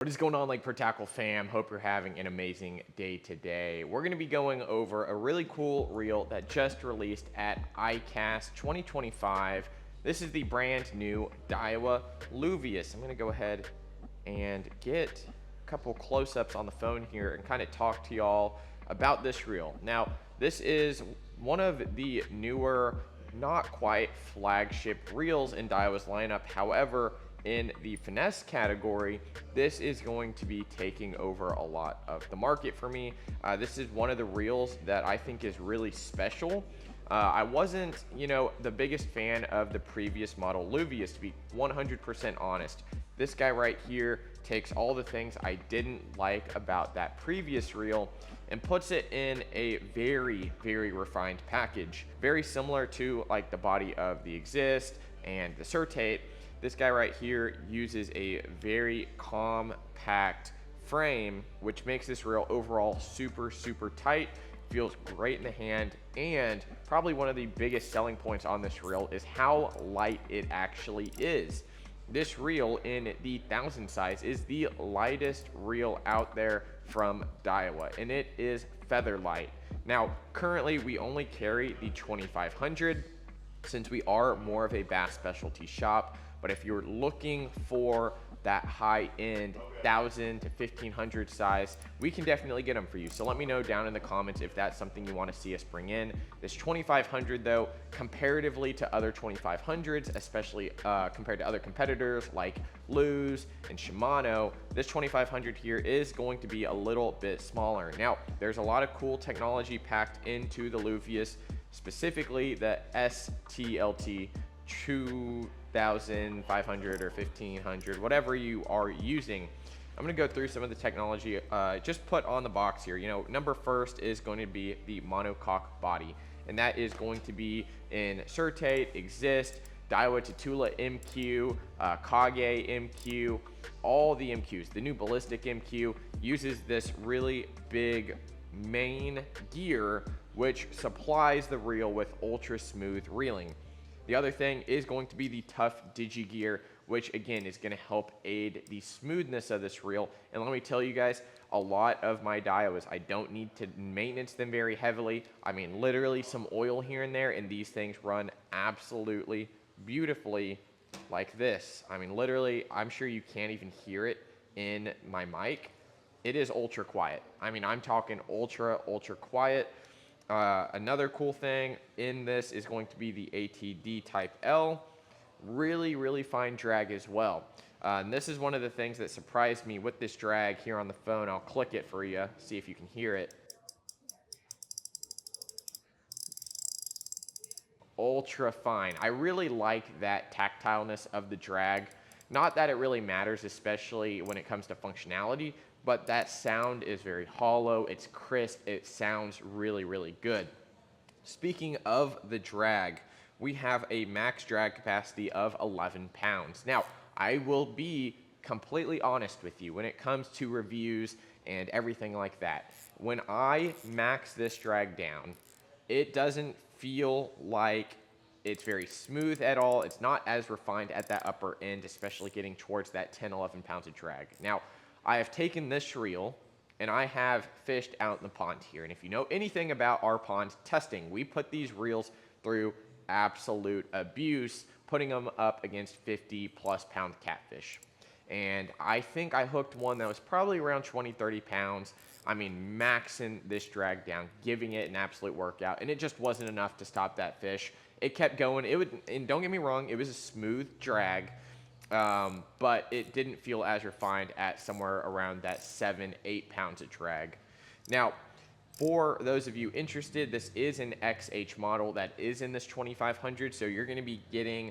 What is going on, Lake Pro Tackle fam? Hope you're having an amazing day today. We're going to be going over a really cool reel that just released at ICAST 2025. This is the brand new Dia Luvius. I'm going to go ahead and get a couple close-ups on the phone here and kind of talk to y'all about this reel. Now, this is one of the newer, not quite flagship reels in Daiwa's lineup. However, in the finesse category, this is going to be taking over a lot of the market for me. This is one of the reels that I think is really special. I wasn't, the biggest fan of the previous model Luvius, to be 100% honest. This guy right here takes all the things I didn't like about that previous reel and puts it in a very, very refined package. Very similar to like the body of the Exist and the Certate. This guy right here uses a very compact frame, which makes this reel overall super, super tight. Feels great in the hand, and probably one of the biggest selling points on this reel is how light it actually is. This reel in the 1000 size is the lightest reel out there from Daiwa, and it is feather light. Now, currently we only carry the 2500 since we are more of a bass specialty shop. But if you're looking for that high-end 1000 to 1500 size, we can definitely get them for you. So let me know down in the comments if that's something you want to see us bring in. This 2500 though, comparatively to other 2500s, especially compared to other competitors like Lew's and Shimano, this 2500 here is going to be a little bit smaller. Now, there's a lot of cool technology packed into the Luvius, specifically the STLT 2500 or 1500, whatever you are using. I'm going to go through some of the technology just put on the box here. Number first is going to be the monocoque body, and that is going to be in Certate, Exist, Daiwa Tatula MQ, Kage MQ, all the MQs. The new ballistic MQ uses this really big main gear, which supplies the reel with ultra smooth reeling. The other thing is going to be the tough digi gear, which again is going to help aid the smoothness of this reel. And let me tell you guys, a lot of my Daiwas, I don't need to maintenance them very heavily. I mean, literally some oil here and there, and these things run absolutely beautifully like this. I mean, literally, I'm sure you can't even hear it in my mic. It is ultra quiet. I mean, I'm talking ultra quiet. Another cool thing in this is going to be the ATD Type L. Really, really fine drag as well. And this is one of the things that surprised me with this drag here on the phone. I'll click it for you, see if you can hear it. Ultra fine. I really like that tactileness of the drag. Not that it really matters, especially when it comes to functionality, but that sound is very hollow, it's crisp, it sounds really, really good. Speaking of the drag, we have a max drag capacity of 11 pounds. Now, I will be completely honest with you when it comes to reviews and everything like that. When I max this drag down, it doesn't feel like it's very smooth at all. It's not as refined at that upper end, especially getting towards that 10, 11 pounds of drag. Now, I have taken this reel and I have fished out in the pond here. And if you know anything about our pond testing, we put these reels through absolute abuse, putting them up against 50+ pound catfish. And I think I hooked one that was probably around 20, 30 pounds. I mean, maxing this drag down, giving it an absolute workout, and it just wasn't enough to stop that fish. It kept going. And don't get me wrong, it was a smooth drag. But it didn't feel as refined at somewhere around that 7, 8 pounds of drag. Now, for those of you interested, this is an XH model that is in this 2500. So you're going to be getting,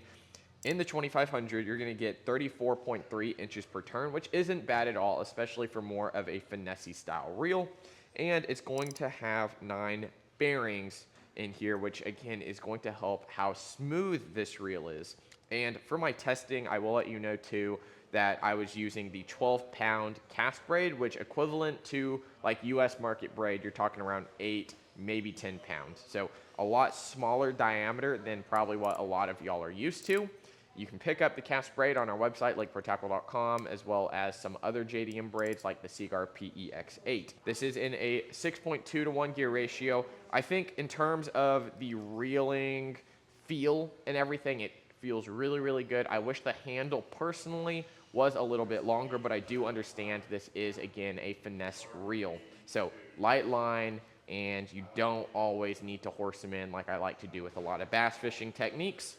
in the 2500, you're going to get 34.3 inches per turn, which isn't bad at all, especially for more of a finesse style reel. And it's going to have 9 bearings in here, which again is going to help how smooth this reel is. And for my testing, I will let you know too that I was using the 12-pound cast braid, which equivalent to like US market braid, you're talking around 8, maybe 10 pounds. So a lot smaller diameter than probably what a lot of y'all are used to. You can pick up the cast braid on our website, lakeprotackle.com, as well as some other JDM braids like the Seaguar PEX8. This is in a 6.2 to 1 gear ratio. I think in terms of the reeling feel and everything, it feels really, really good. I wish the handle personally was a little bit longer, but I do understand this is, again, a finesse reel. So light line, and you don't always need to horse them in like I like to do with a lot of bass fishing techniques.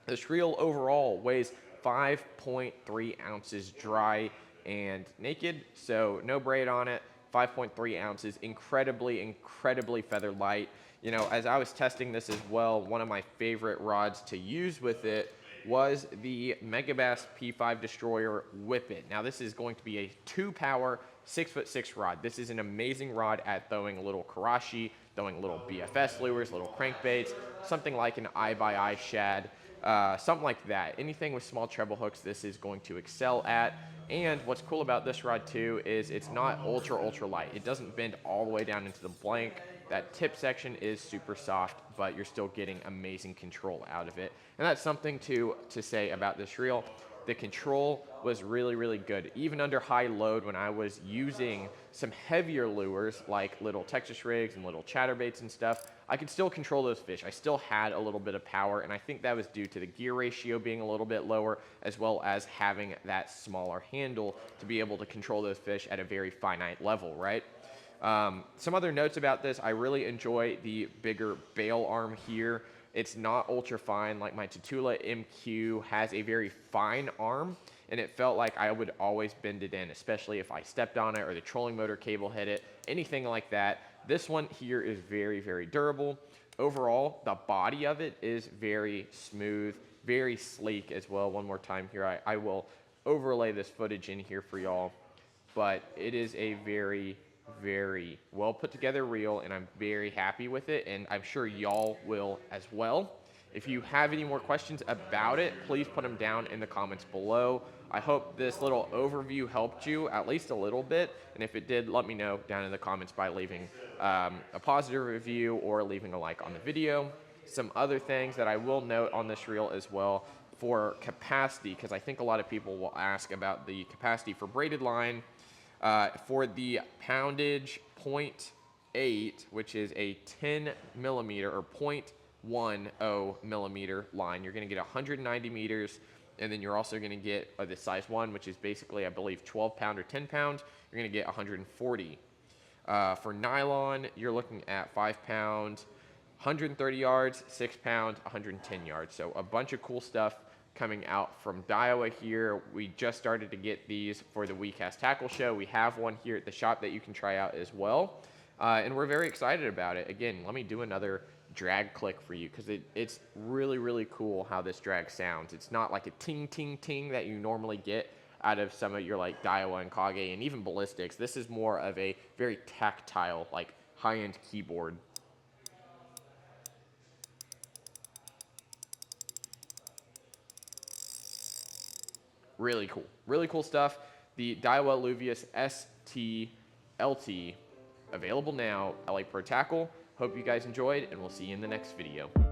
This reel overall weighs 5.3 ounces dry and naked, so no braid on it, 5.3 ounces, incredibly feather light. You know, as I was testing this as well, one of my favorite rods to use with it was the Megabass P5 Destroyer Whippet. Now this is going to be a 2-power 6'6" rod. This is an amazing rod at throwing little karashi, throwing little BFS lures, little crankbaits, something like an eye-by-eye shad, something like that. Anything with small treble hooks, this is going to excel at. And what's cool about this rod too is it's not ultra light. It doesn't bend all the way down into the blank. That tip section is super soft, but you're still getting amazing control out of it. And that's something to say about this reel. The control was really good. Even under high load, when I was using some heavier lures like little Texas rigs and little chatterbaits and stuff, I could still control those fish. I still had a little bit of power, and I think that was due to the gear ratio being a little bit lower, as well as having that smaller handle to be able to control those fish at a very finite level, right? Some other notes about this: I really enjoy the bigger bail arm here. It's not ultra fine like my Tatula MQ has a very fine arm, and it felt like I would always bend it in, especially if I stepped on it or the trolling motor cable hit it, anything like that. This one here is very durable. Overall, the body of it is very smooth, very sleek as well. One more time here, I will overlay this footage in here for y'all, but it is a very well put together reel, and I'm very happy with it, and I'm sure y'all will as well. If you have any more questions about it, please put them down in the comments below. I hope this little overview helped you at least a little bit, and if it did, let me know down in the comments by leaving a positive review or leaving a like on the video. Some other things that I will note on this reel as well for capacity, because I think a lot of people will ask about the capacity for braided line. For the poundage 0.8, which is a 10 millimeter or 0.10 millimeter line, you're going to get 190 meters, and then you're also going to get the size 1, which is basically, I believe, 12 pound or 10 pound. You're going to get 140. For nylon, you're looking at 5 pound, 130 yards, 6 pound, 110 yards. So a bunch of cool stuff coming out from Daiwa here. We just started to get these for the WeCast Tackle Show. We have one here at the shop that you can try out as well. And we're very excited about it. Again, let me do another drag click for you, because it's really cool how this drag sounds. It's not like a ting that you normally get out of some of your like Daiwa and Kage and even ballistics. This is more of a very tactile, like high-end keyboard. Really cool stuff. The Dia Luvius ST-LT, available now at Lake Pro Tackle. Hope you guys enjoyed, and we'll see you in the next video.